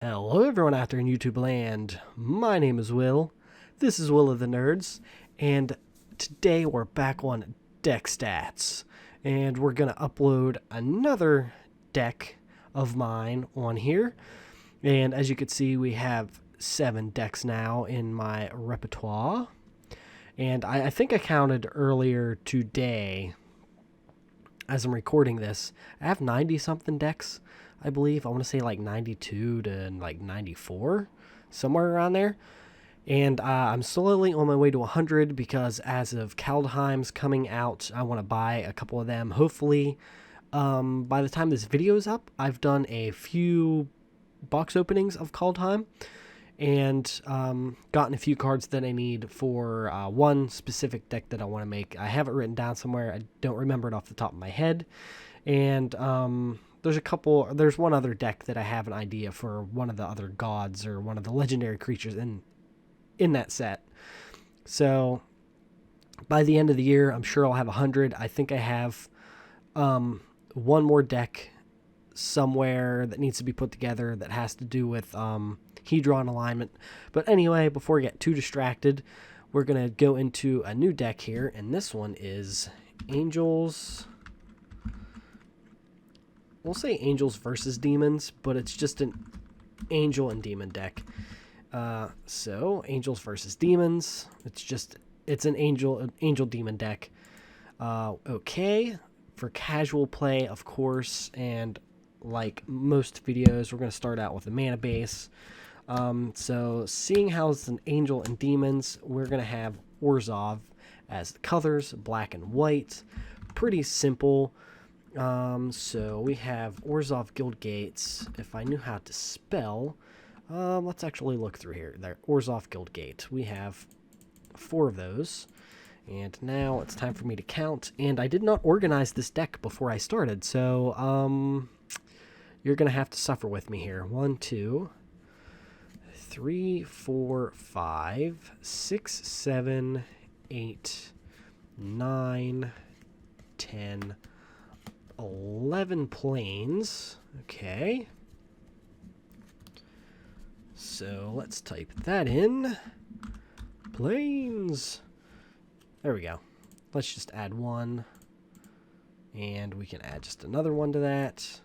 Hello everyone out there in YouTube land, my name is Will, this is Will of the Nerds, and today we're back on deck stats, and we're going to upload another deck of mine on here, and as you can see we have 7 decks now in my repertoire, and I think I counted earlier today, as I'm recording this, I have 90 something decks. I believe. I want to say like 92 to like 94, somewhere around there. And I'm slowly on my way to 100 because as of Kaldheim's coming out, I want to buy a couple of them. Hopefully, by the time this video is up, I've done a few box openings of Kaldheim and gotten a few cards that I need for one specific deck that I want to make. I have it written down somewhere. I don't remember it off the top of my head. And there's one other deck that I have an idea for one of the other gods or one of the legendary creatures in that set. So by the end of the year, I'm sure I'll have 100. I think I have one more deck somewhere that needs to be put together that has to do with Hedron alignment. But anyway, before we get too distracted, we're going to go into a new deck here, and this one is Angels. We'll say Angels versus Demons, but it's just an Angel and Demon deck. So Angels versus Demons. It's an Angel Demon deck. Okay, for casual play, of course, and like most videos, we're going to start out with a mana base. So seeing how it's an Angel and Demons, we're going to have Orzhov as the colors, black and white. Pretty simple. So we have Orzhov Guild Gates. If I knew how to spell, let's actually look through here. There, Orzhov Guild Gate. We have 4 of those. And now it's time for me to count. And I did not organize this deck before I started, so you're gonna have to suffer with me here. 1, 2, 3, 4, 5, 6, 7, 8, 9, 10. 11 planes. Okay. So let's type that in. Planes. There we go. Let's just add 1. And we can add just another 1 to that.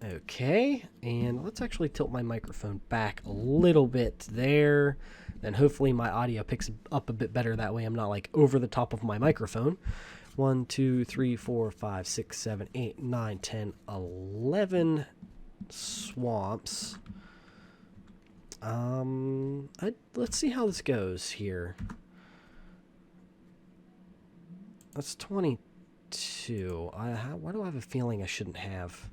Okay. And let's actually tilt my microphone back a little bit there. Then hopefully my audio picks up a bit better. That way I'm not like over the top of my microphone. 1, 2, 3, 4, 5, 6, 7, 8, 9, 10, 11 swamps. Let's see how this goes here. That's 22. Why do I have a feeling I shouldn't have?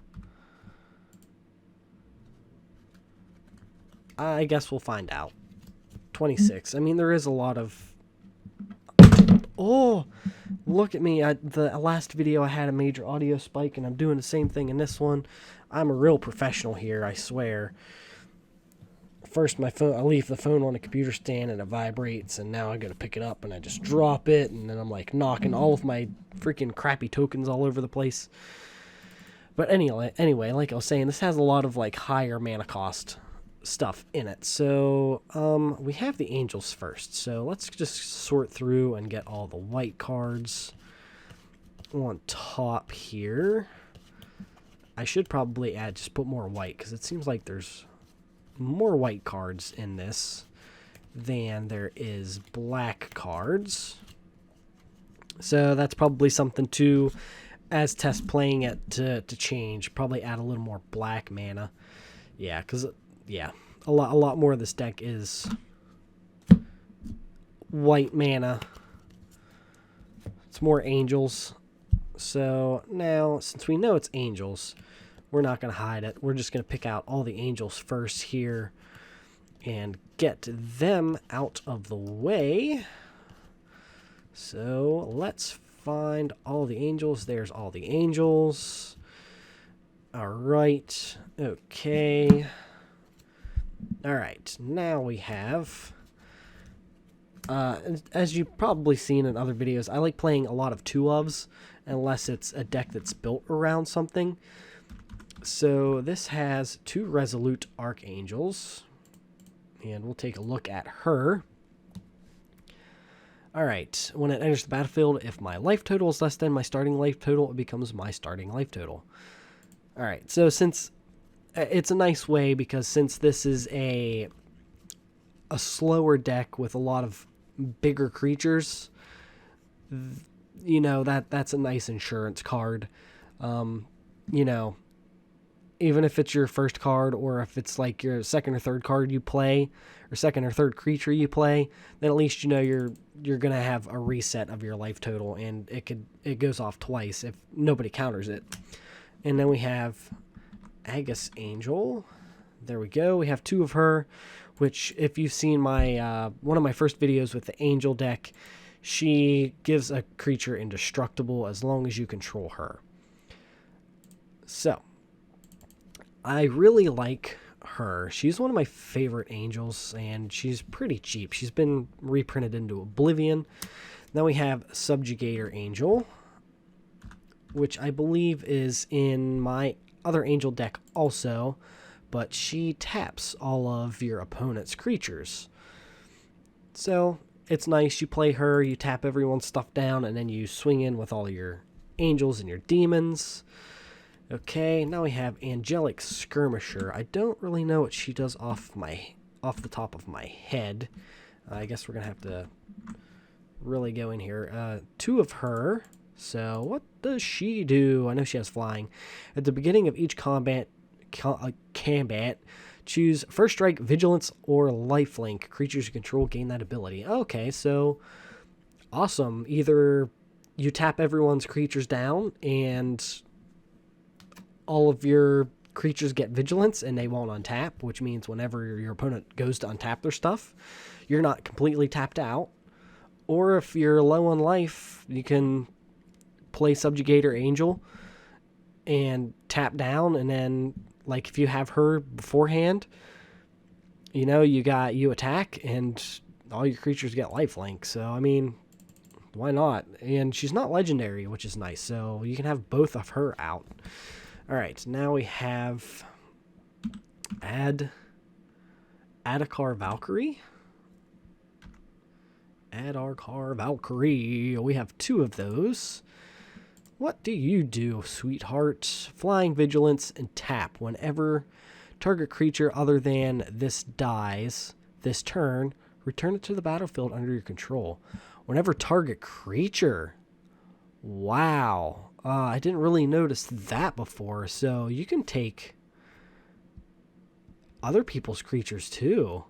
I guess we'll find out. 26. I mean, there is a lot of... Oh! Look at me. The last video I had a major audio spike, and I'm doing the same thing in this one. I'm a real professional here, I swear. First, my phone, I leave the phone on a computer stand, and it vibrates, and now I gotta pick it up, and I just drop it, and then I'm like knocking all of my freaking crappy tokens all over the place. But anyway, like I was saying, this has a lot of like higher mana cost stuff in it. So we have the Angels first, so let's just sort through and get all the white cards on top here. I should probably just put more white, because it seems like there's more white cards in this than there is black cards, so that's probably something to, as test playing it, to change. Probably add a little more black mana. Yeah, because yeah, a lot more of this deck is white mana. It's more Angels. So now, since we know it's Angels, we're not going to hide it. We're just going to pick out all the Angels first here and get them out of the way. So let's find all the Angels. There's all the Angels. All right. Okay. All right, now we have, as you've probably seen in other videos, I like playing a lot of 2-ofs, unless it's a deck that's built around something. So this has 2 Resolute Archangels, and we'll take a look at her. Alright, when it enters the battlefield, if my life total is less than my starting life total, it becomes my starting life total. Alright, so since it's a nice way, because since this is a slower deck with a lot of bigger creatures, you know, that's a nice insurance card. You know, even if it's your first card, or if it's like your second or third card you play, or second or third creature you play, then at least you know you're gonna have a reset of your life total, and it goes off twice if nobody counters it. And then we have Agus Angel. There we go. We have 2 of her, which if you've seen my one of my first videos with the Angel deck, she gives a creature indestructible as long as you control her. So I really like her. She's one of my favorite angels, and she's pretty cheap. She's been reprinted into Oblivion. Then we have Subjugator Angel, which I believe is in my other angel deck also, but she taps all of your opponent's creatures. So it's nice. You play her, you tap everyone's stuff down, and then you swing in with all your angels and your demons. Okay, now we have Angelic Skirmisher. I don't really know what she does off the top of my head. I guess we're gonna have to really go in here. 2 of her. So what does she do? I know she has flying. At the beginning of each combat, choose First Strike, Vigilance, or Lifelink. Creatures you control gain that ability. Okay, so awesome. Either you tap everyone's creatures down, and all of your creatures get Vigilance, and they won't untap, which means whenever your opponent goes to untap their stuff, you're not completely tapped out. Or if you're low on life, you can play Subjugator Angel and tap down, and then, like, if you have her beforehand, you know, you attack, and all your creatures get lifelink. So, I mean, why not? And she's not legendary, which is nice, so you can have both of her out. Alright, now we have Aardvark Valkyrie. Aardvark Valkyrie. We have 2 of those. What do you do, sweetheart? Flying, Vigilance, and tap. Whenever target creature other than this dies this turn, return it to the battlefield under your control. Whenever target creature. Wow. I didn't really notice that before. So you can take other people's creatures too.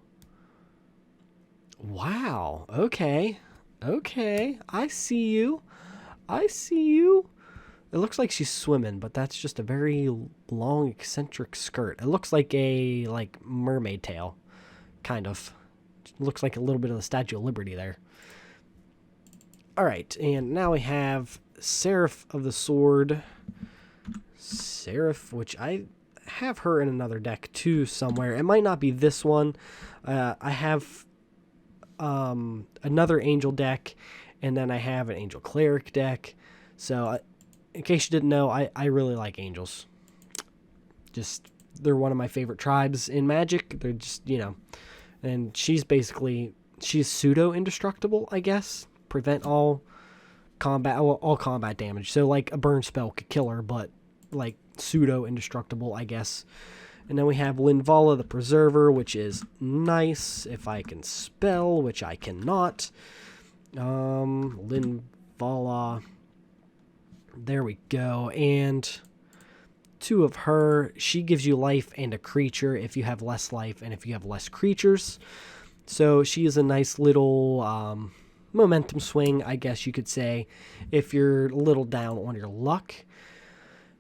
Wow. Okay. Okay. I see you. I see you. It looks like she's swimming, but that's just a very long, eccentric skirt. It looks like a mermaid tail, kind of. It looks like a little bit of the Statue of Liberty there. All right, and now we have Serif of the Sword. Serif, which I have her in another deck too somewhere. It might not be this one. I have another angel deck, and then I have an angel cleric deck. So in case you didn't know, I really like angels. Just, they're one of my favorite tribes in Magic. They're just, you know, and she's pseudo indestructible, I guess. Prevent all combat damage. So like a burn spell could kill her, but like pseudo indestructible, I guess. And then we have Linvala the Preserver, which is nice if I can spell, which I cannot. Linvala. There we go. And 2 of her. She gives you life and a creature if you have less life and if you have less creatures. So she is a nice little momentum swing, I guess you could say, if you're a little down on your luck.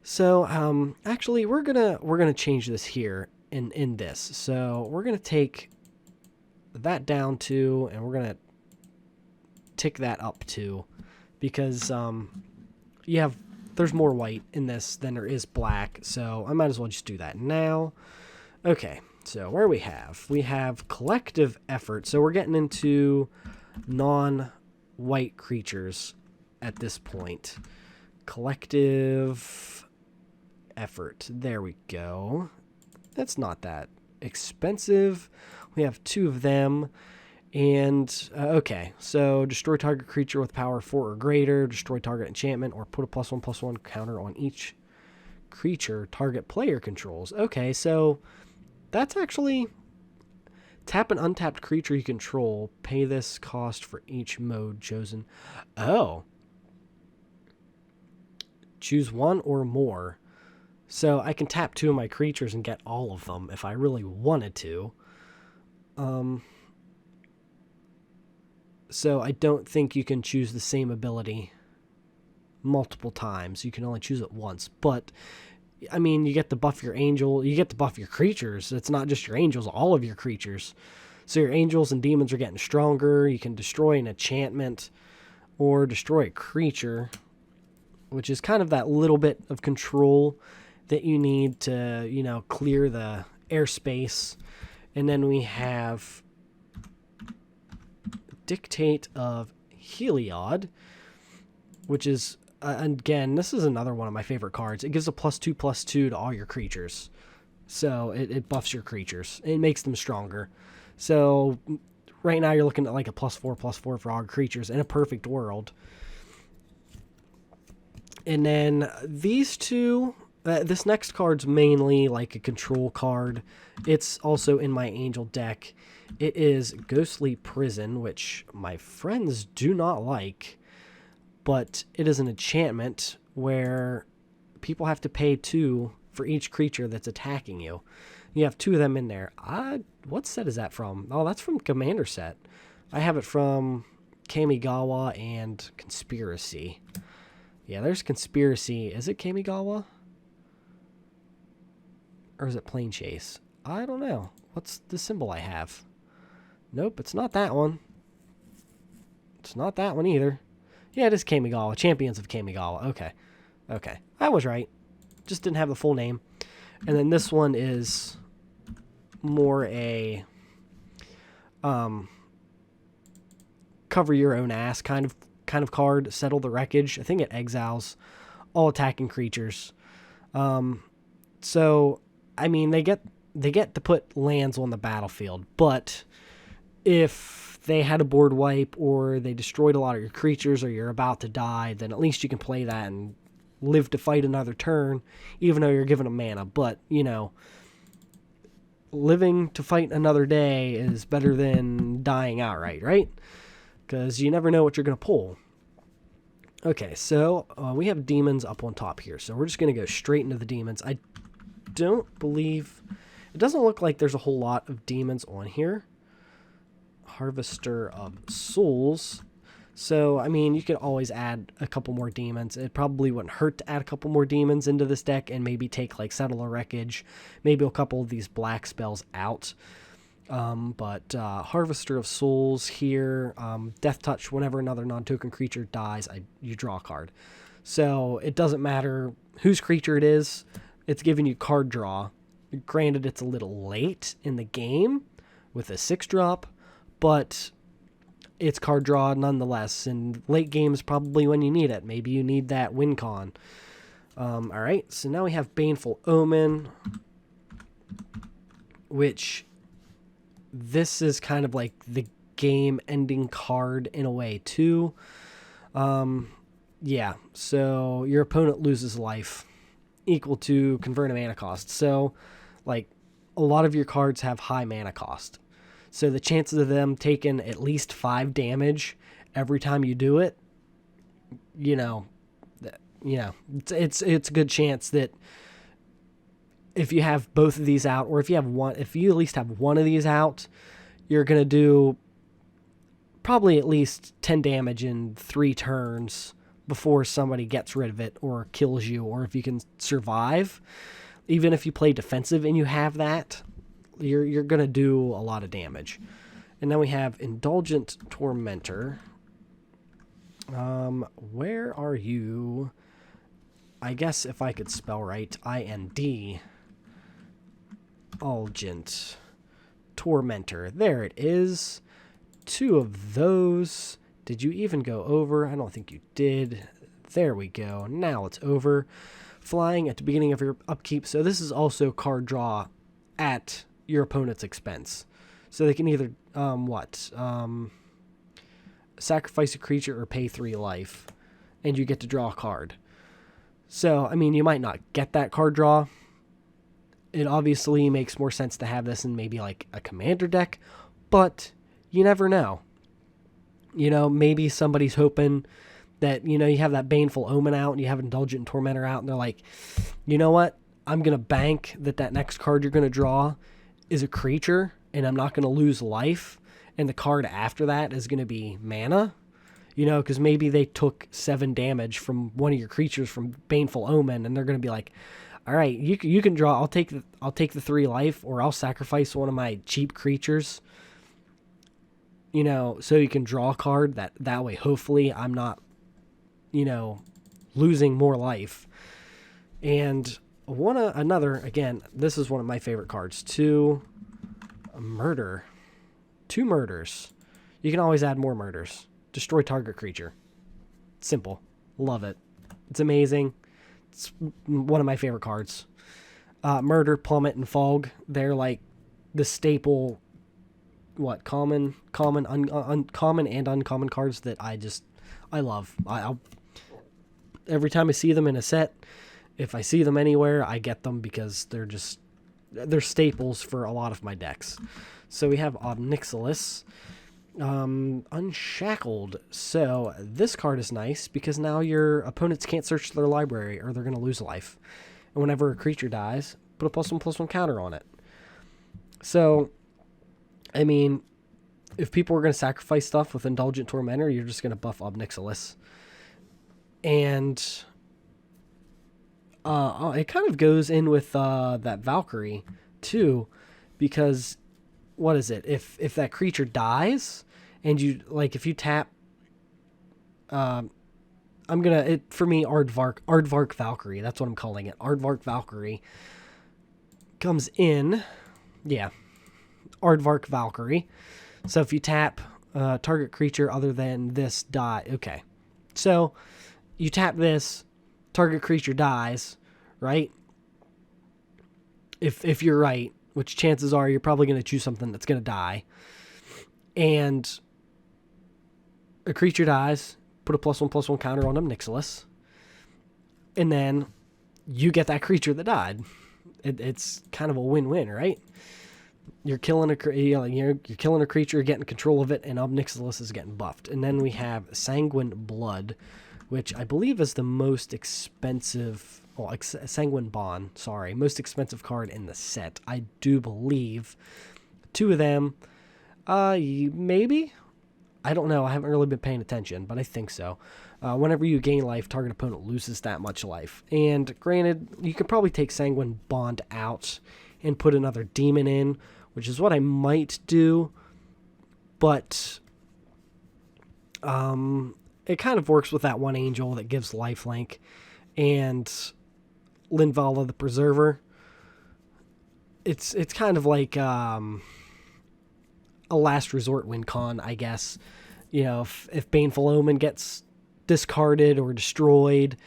So actually we're gonna change this here in this. So we're gonna take that down 2, and we're gonna tick that up 2, because there's more white in this than there is black, so I might as well just do that now. Okay, so where we have collective effort. So we're getting into non-white creatures at this point. Collective effort. There we go. That's not that expensive. We have 2 of them. And, okay, so destroy target creature with power 4 or greater, destroy target enchantment, or put a +1/+1 counter on each creature target player controls. Okay, so that's actually... Tap an untapped creature you control. Pay this cost for each mode chosen. Oh. Choose 1 or more. So I can tap 2 of my creatures and get all of them if I really wanted to. So I don't think you can choose the same ability multiple times. You can only choose it once. But, I mean, you get to buff your angel. You get to buff your creatures. It's not just your angels, all of your creatures. So your angels and demons are getting stronger. You can destroy an enchantment or destroy a creature, which is kind of that little bit of control that you need to, you know, clear the airspace. And then we have Dictate of Heliod, which is, again, this is another one of my favorite cards. It gives a +2/+2 to all your creatures. So it buffs your creatures. It makes them stronger. So right now you're looking at like a +4/+4 for all your creatures in a perfect world. And then these two, this next card's mainly like a control card. It's also in my angel deck. It is Ghostly Prison, which my friends do not like, but it is an enchantment where people have to pay 2 for each creature that's attacking you. You have 2 of them in there. What set is that from? Oh, that's from Commander set. I have it from Kamigawa and Conspiracy. Yeah, there's Conspiracy. Is it Kamigawa? Or is it Plane Chase? I don't know. What's the symbol I have? Nope, it's not that one. It's not that one either. Yeah, it is Kamigawa. Champions of Kamigawa. Okay. Okay. I was right. Just didn't have the full name. And then this one is more a cover your own ass kind of card. Settle the wreckage. I think it exiles all attacking creatures. So I mean they get to put lands on the battlefield, but if they had a board wipe or they destroyed a lot of your creatures or you're about to die, then at least you can play that and live to fight another turn, even though you're given them mana. But, you know, living to fight another day is better than dying outright, right? Because you never know what you're going to pull. Okay, so we have demons up on top here. So we're just going to go straight into the demons. I don't believe... It doesn't look like there's a whole lot of demons on here. Harvester of Souls. So, I mean, you could always add a couple more demons. It probably wouldn't hurt to add a couple more demons into this deck and maybe take, like, Settle the Wreckage, maybe a couple of these black spells out. But Harvester of Souls here, Death Touch, whenever another non-token creature dies, you draw a card. So, it doesn't matter whose creature it is, it's giving you card draw. Granted, it's a little late in the game with a 6-drop, but it's card draw nonetheless, and late game is probably when you need it. Maybe you need that win con. Alright, so now we have Baneful Omen, which this is kind of like the game-ending card in a way, too. Yeah, so your opponent loses life equal to convert a mana cost. So, like, a lot of your cards have high mana cost. So the chances of them taking at least 5 damage every time you do it, it's a good chance that if you have both of these out, or if you at least have one of these out, you're going to do probably at least 10 damage in 3 turns before somebody gets rid of it or kills you, or if you can survive. Even if you play defensive and you have that, you're going to do a lot of damage. And then we have Indulgent Tormentor. Where are you? I guess if I could spell right, Indulgent Tormentor. There it is. 2 of those. Did you even go over? I don't think you did. There we go. Now it's over. flying at the beginning of your upkeep. So this is also card draw at your opponent's expense. So they can either, sacrifice a creature or pay 3 life, and you get to draw a card. So, I mean, you might not get that card draw. It obviously makes more sense to have this in maybe like a commander deck, but you never know. You know, maybe somebody's hoping that, you know, you have that Baneful Omen out and you have Indulgent Tormentor out, and they're like, you know what? I'm going to bank that next card you're going to draw is a creature, and I'm not going to lose life, and the card after that is going to be mana. You know, because maybe they took 7 damage from one of your creatures from Baneful Omen, and they're going to be like, all right, you can draw. I'll take the 3 life, or I'll sacrifice one of my cheap creatures. You know, so you can draw a card that way. Hopefully, I'm not, you know, losing more life. And another, again, this is one of my favorite cards. 2 murders. You can always add more murders. Destroy target creature. Simple. Love it. It's amazing. It's one of my favorite cards. Murder, Plummet, and Fog. They're like the staple, common, uncommon, and uncommon cards that I love. Every time I see them in a set, if I see them anywhere, I get them because they're staples for a lot of my decks. So we have Obnixilis. Unshackled. So this card is nice because now your opponents can't search their library or they're going to lose life. And whenever a creature dies, put a +1/+1 counter on it. So, I mean, if people are going to sacrifice stuff with Indulgent Tormentor, you're just going to buff Obnixilis. And it kind of goes in with that Valkyrie too, because what is it? If that creature dies, and if you tap, for me, Aardvark Valkyrie, that's what I'm calling it. Aardvark Valkyrie comes in, Aardvark Valkyrie. So if you tap target creature other than this die, okay. So you tap this, target creature dies, right? If you're right, which chances are you're probably going to choose something that's going to die. And a creature dies, put a +1/+1 counter on Obnixilis. And then you get that creature that died. It's kind of a win-win, right? You're killing a creature, getting control of it, and Obnixilis is getting buffed. And then we have Sanguine Blood, which I believe is the most expensive... Sanguine Bond, most expensive card in the set. I do believe 2 of them, maybe? I don't know. I haven't really been paying attention, but I think so. Whenever you gain life, target opponent loses that much life. And granted, you could probably take Sanguine Bond out and put another demon in, which is what I might do. But it kind of works with that one angel that gives lifelink. And Linvala the Preserver. It's kind of like a last resort win con, I guess. You know, if Baneful Omen gets discarded or destroyed,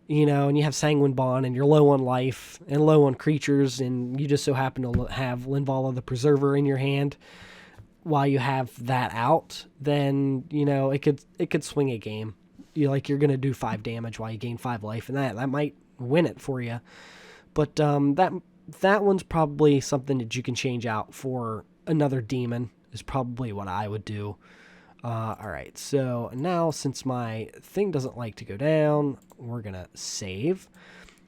you know, and you have Sanguine Bond and you're low on life and low on creatures, and you just so happen to have Linvala the Preserver in your hand while you have that out, then, you know, it could swing a game. You're going to do 5 damage while you gain 5 life, and that might win it for you. But that one's probably something that you can change out for another demon, is probably what I would do. Alright, so now since my thing doesn't like to go down, we're going to save.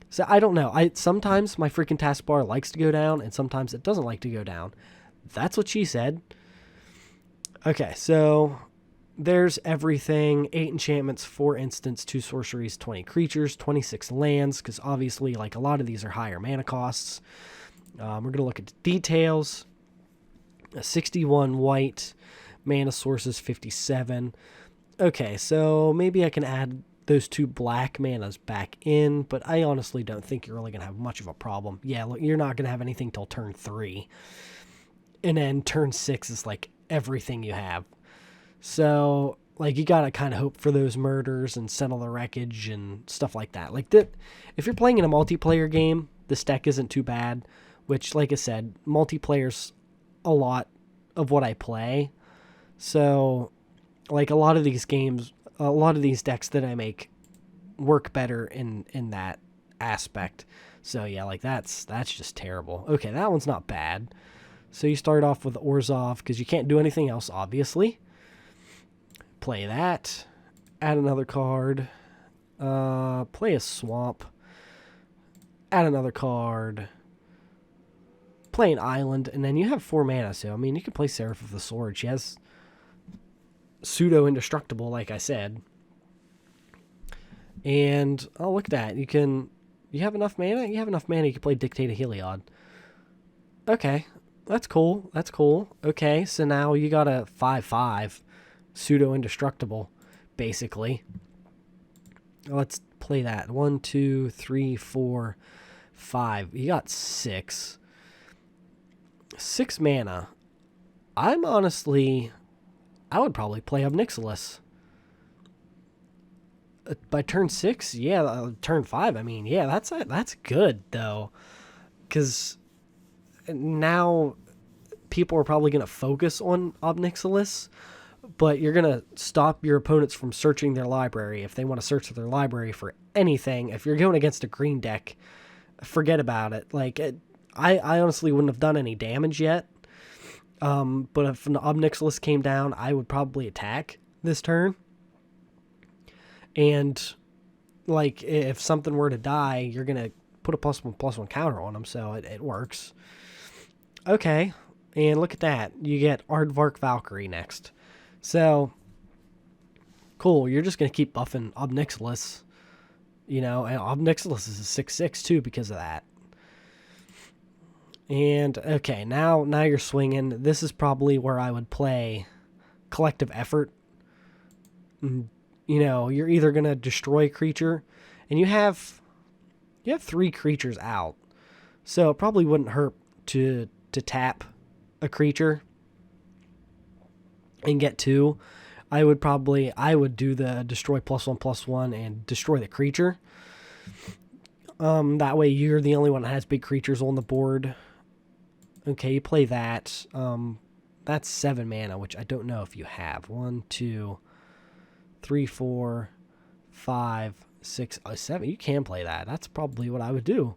So I don't know. Sometimes my freaking taskbar likes to go down, and sometimes it doesn't like to go down. That's what she said. Okay, so there's everything. 8 enchantments, 4 instants, 2 sorceries, 20 creatures, 26 lands, because obviously, like, a lot of these are higher mana costs. We're going to look at the details. 61 white, mana sources 57. Okay, so maybe I can add those 2 black manas back in, but I honestly don't think you're really going to have much of a problem. Yeah, look, you're not going to have anything till turn 3. And then turn 6 is like everything you have. So like, you gotta kind of hope for those murders and settle the wreckage and stuff like that. Like, that, if you're playing in a multiplayer game, this deck isn't too bad, which, like I said, multiplayer's a lot of what I play. So, like, a lot of these games, a lot of these decks that I make work better in that aspect. So, yeah, like, that's just terrible. Okay, that one's not bad. So you start off with Orzhov, because you can't do anything else, obviously. Play that. Add another card. Play a Swamp. Add another card. Play an Island, and then you have 4 mana, so, I mean, you can play Serif of the Sword. She has pseudo-indestructible, like I said. And, oh, look at that. You have enough mana? You have enough mana, you can play Dictate of Heliod. Okay, that's cool. That's cool. Okay, so now you got a 5/5 pseudo-indestructible, basically. Let's play that. 1, 2, 3, 4, 5. You got 6. 6 mana. I would probably play Obnixilis. By turn 6, yeah, turn 5, I mean, yeah, that's good, though. Because now people are probably going to focus on Obnixilis, but you're going to stop your opponents from searching their library. If they want to search their library for anything, if you're going against a green deck, forget about it. Like, I honestly wouldn't have done any damage yet, but if an Obnixilis came down, I would probably attack this turn. And, like, if something were to die, you're going to put a +1/+1 counter on them, so it works. Okay, and look at that. You get Aardvark Valkyrie next. So, cool. You're just going to keep buffing Obnixilis, you know, and Obnixilis is a 6/6 too because of that. And, okay, now you're swinging. This is probably where I would play Collective Effort. You know, you're either going to destroy a creature, and you have 3 creatures out. So it probably wouldn't hurt to tap a creature and get 2. I would do the destroy +1/+1 and destroy the creature. That way you're the only one that has big creatures on the board. Okay, you play that. That's 7 mana, which I don't know if you have. 1, 2, 3, 4, 5, 6, 7. You can play that. That's probably what I would do.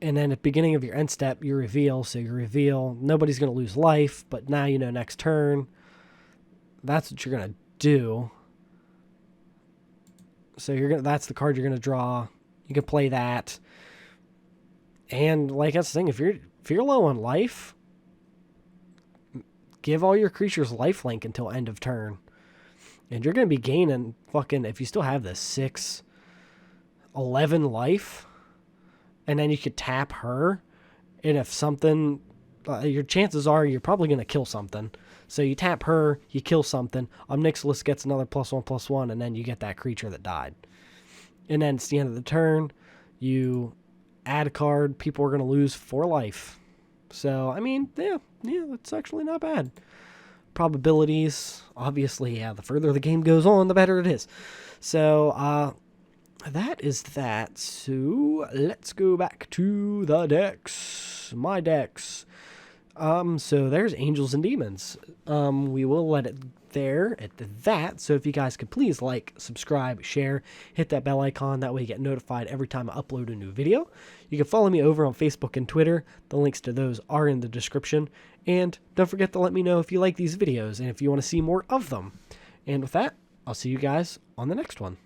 And then at the beginning of your end step, you reveal. So you reveal. Nobody's going to lose life, but now you know next turn. That's what you're going to do. So that's the card you're going to draw. You can play that. And like that's the thing, if you're low on life, give all your creatures lifelink until end of turn. And you're going to be gaining fucking, if you still have this, 6, 11 life. And then you could tap her. And if something, your chances are you're probably going to kill something. So you tap her, you kill something. Obnixilis gets another +1/+1, and then you get that creature that died. And then it's the end of the turn. You add a card. People are going to lose 4 life. So, I mean, yeah, it's actually not bad. Probabilities, obviously, yeah, the further the game goes on, the better it is. So, that is that. So, let's go back to the decks. My decks. So there's Angels and Demons. We will let it there at that. So if you guys could please like, subscribe, share, hit that bell icon. That way you get notified every time I upload a new video. You can follow me over on Facebook and Twitter. The links to those are in the description. And don't forget to let me know if you like these videos and if you want to see more of them. And with that, I'll see you guys on the next one.